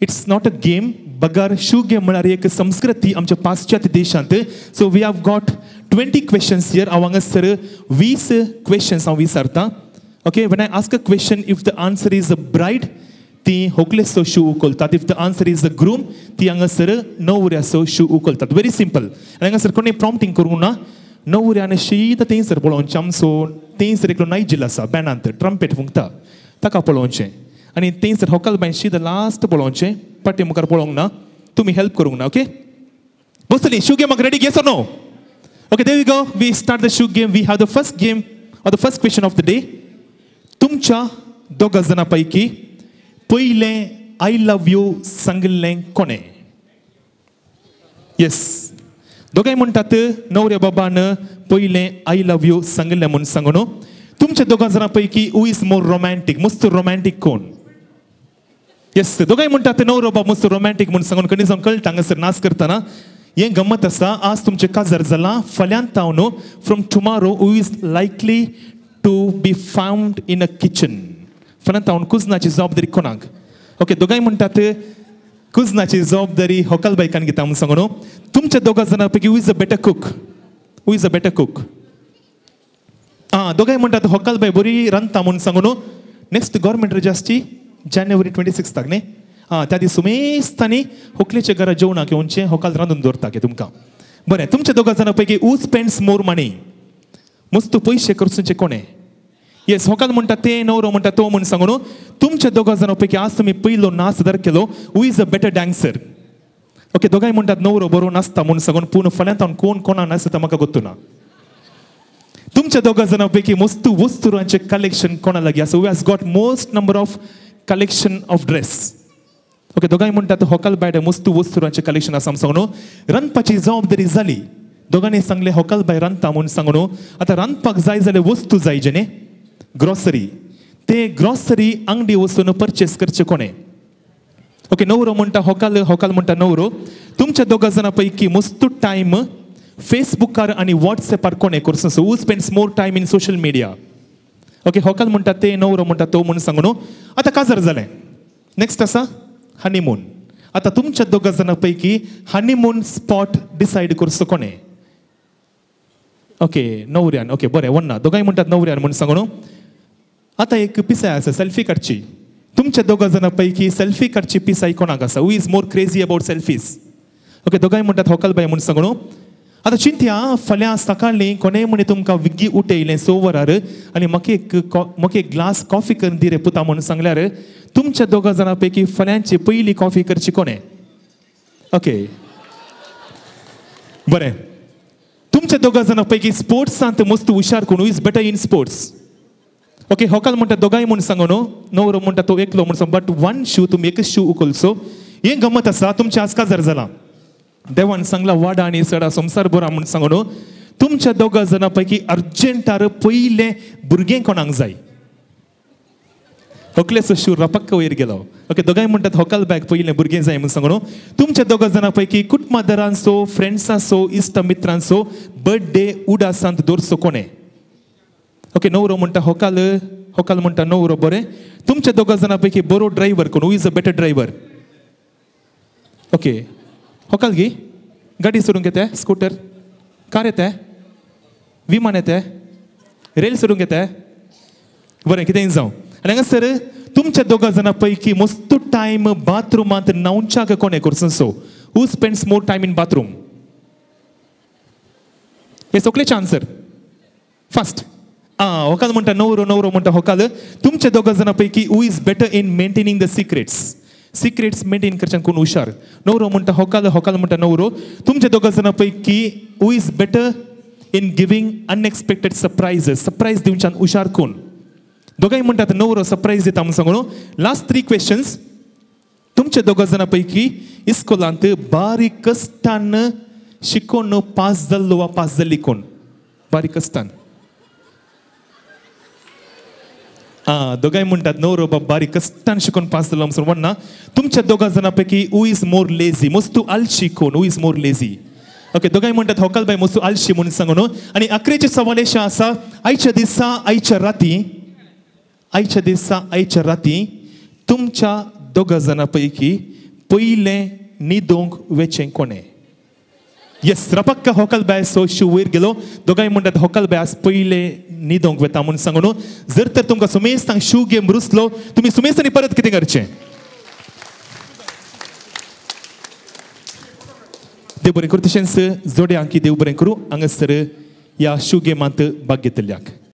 it's not a game बगर shoe game म्हळ्यार एक संस्कृती आमच्या पाश्चात्य देशांत so we have got 20 questions here हांव हांगासर 20 क्वेश्चन्स हांव विचारता okay when I ask a question if the answer is a bride ती होकलेसो शू उखलतात if the answer is a groom ती हांगासर न्हवऱ्याचो शू उखलतात व्हेरी सिंपल आनी हांगासर कोणें प्रॉम्प्टिंग करूंक ना न्हवऱ्यान शीत थंयसर पळोवचें आमचो थंयसर एकलो नायजील आसा बॅनांत ट्रम्पेट फुंकता ताका पळोवचें आनी थंयसर होकलबाय शीत लास्ट पळोवचें पाटी मुखार पळोवंक ना तुमी हेल्प करूंक ना ओके बसतलीं शू गेमाक ready yes or no okay there we go we start the shoe game we have the first game or the first question of the day तुमच्या दोगा जाणां पैकी पयलें आय लव यू सांगलें कोणें येस दोगांय म्हणटात न्हवऱ्या बाबान पयलें आय लव यू सांगलें म्हूण सांगून तुमच्या दोगां जाणां पैकी हू इज मोर रोमॅन्टीक मस्त रोमॅन्टीक कोण येस दोगांय म्हणटात न्हवरो बाब मस्त रोमॅन्टीक म्हूण सांगून कणी जावन कळटा हांगासर नाच करतना हें गंमत आसा आज तुमचें काजार जालां फाल्यांत हांव न्हू from tomorrow who is likely to be found in a kitchen फाल्यांत हांव कुजनाची जबाबदारी कोणाक ओके दोगांय म्हणटात कुजनाची जबाबदारी होकलबायकान घेता म्हूण सांगून तुमच्या दोगां जाणां पैकी who is a better cook who is a better cook दोगांय म्हणटात होकलबाय बरी रांदता म्हूण सांगून नेक्स्ट गव्हर्मेंट रजाची जानेवारी 26 न्ही त्या दीस उमेस्तांनी होकलेच्या घरा जेवणाक येवचें होकाल रांदून दवरता गे तुमकां बरें तुमच्या दोगां जाणां पैकी हू स्पेंड्स मोर मनी मस्त पयशे खर्चूचे कोणें येस होकाल म्हणटा ते न्हवरो म्हणटा तो म्हूण सांगून तुमच्या दोगां जाणां पैकी आज तुमी पयलो नाच जर केलो हू is a better dancer okay दोगांय म्हणटात न्हवरो बरो नाचता म्हूण सांगून पूण फाल्यांत हांव कोण नाचता म्हाका गोत्तू ना तुमच्या दोगां जाणां पैकी मस्त वस्तूरांचें कलेक्शन कोणा लागीं आसा who has got most number of collection of dress okay दोगांय म्हणटात होकाल बायड मस्त वस्तूरांचें कलेक्शन आसा म्हूण सांगून रांदपाची जबाबदारी जाली दोगांनी सांगलें होकाल बाय रांदता म्हूण सांगून आतां रांदपाक जाय जाल्यार वस्तू जाय जे न्ही ग्रॉसरी ते ग्रॉसरी अंगडी वचून परचेस करचे कोणें ओके न्हवरो म्हणटा होकाल म्हणटा न्हवरो तुमच्या दोगां जाणां पैकी मस्त टायम फेसबुकार आनी वॉट्सॅपार कोणें करचो so who spends more time in social media okay होकाल म्हणटा ते न्हवरो म्हणटा तो म्हूण सांगून आतां काजार जालें नेक्स्ट आसा हनीमून आतां तुमच्या दोगां जाणां पैकी हनीमून स्पॉट डिसायड करचो कोणें ओके न्हवऱ्यान ओके बरें वन्ना दोगांय म्हणटात न्हवऱ्यान म्हूण सांगून आतां एक पिसाय आसा सेल्फी काडची तुमच्या दोगां जाणां पैकी सेल्फी काडची पिसाय कोणाक आसा who is more crazy about selfies okay दोगांय म्हणटात होकलबाय म्हूण सांगून आतां चिंत्या फाल्यां सकाळीं कोणें म्हणे तुमकां विग्गी उठयलें 6 वरार आनी म्हाका एक ग्लास कॉफी करून दी रे पुता म्हूण सांगल्यार तुमच्या दोगां जाणां पैकी फाल्यांची पयली कॉफी करची कोणें ओके बरें तुमच्या दोगां जाणां पैकी स्पोर्ट्सांत मस्त हुशार कोण who is better in sports okay होकाल म्हणटा दोगांय म्हूण सांगून न्हवरो म्हणटा तो एकलो म्हूण सांग बट वन शू तुमी एकच शू उखलचो हें गंमत आसा तुमचें आज काजार जालां देवान सांगला वाडा आनी सडा संवसार बरा म्हूण सांगून तुमच्या दोगां जाणां पैकी अर्जंटार पयलें भुरगें कोणाक जाय होकलेचो शू रपक्क वयर गेलो ओके दोगांय म्हणटात होकाल बॅग पयलें भुरगें जाय म्हूण सांगून तुमच्या दोगां जाणां पैकी कुटुंबादारांचो फ्रेंड्सांचो इश्ट मित्रांचो बर्थडे उडासांत दवरचो कोणें ओके न्हवरो म्हणटा होकाल म्हणटा न्हवरो बरें तुमच्या दोगां जाणां पैकी बरो ड्रायव्हर कोण who is a better driver okay होकाल गी गाडी सोडूंक येता स्कूटर कार येता विमान येता रेल सोडूंक येता बरें कितेंय जावं आनी हांगासर तुमच्या दोगां जाणां पैकी मस्त टायम बाथरुमांत न्हांवच्याक कोणें करचो so who spends more time in bathroom हे सगळेचे आन्सर फास्ट होकाल म्हणटा न्हवरो म्हणटा होकाल तुमच्या दोगां जाणां पैकी who is better in maintaining the secrets maintain करच्यान कोण हुशार न्हवरो म्हणटा होकाल म्हणटा न्हवरो तुमच्या दोगां जाणां पैकी who is better in giving unexpected surprise दिवच्यान हुशार कोण दोगांय म्हणटात न्हवरो सरप्रायज दिता म्हूण सांगून लास्ट 3 क्वेश्चन्स तुमच्या दोगां जाणां पैकी इस्कोलांत बारीक कश्टान शिकोवन पास जाल्लो वा पास जाल्ली कोण बारीक कश्टान दोगांय म्हणटात न्हवरो बाब बारीक कश्टान शिकून पास जालो म्हणून वन्ना तुमच्या दोगां जाणां पैकी हू इज मोर लेझी मस्त आलशी कोण who is more lazy okay दोगांय म्हणटात होकालबाय मस्त आलशी म्हणून सांगून आनी 11चे सवाल अशें आसा आयच्या दिसा आयच्या राती तुमच्या दोगां जाणां पैकी पयलें न्हिदूंक वेचें कोणें येस रपक्क होकल बॅस सो शू वयर गेलो दोगांय म्हणटात होकल बॅस पयलें न्हिदूंक वेता म्हूण सांगून जर तर तुमकां सुमेस्तान शू गेम रुसलो तुमी सुमेस्तांनी परत कितें करचें देव बरें करूं तशेंच जोड्यांक देव बरें करूं हांगासर ह्या शू गेमांत भाग घेतल्याक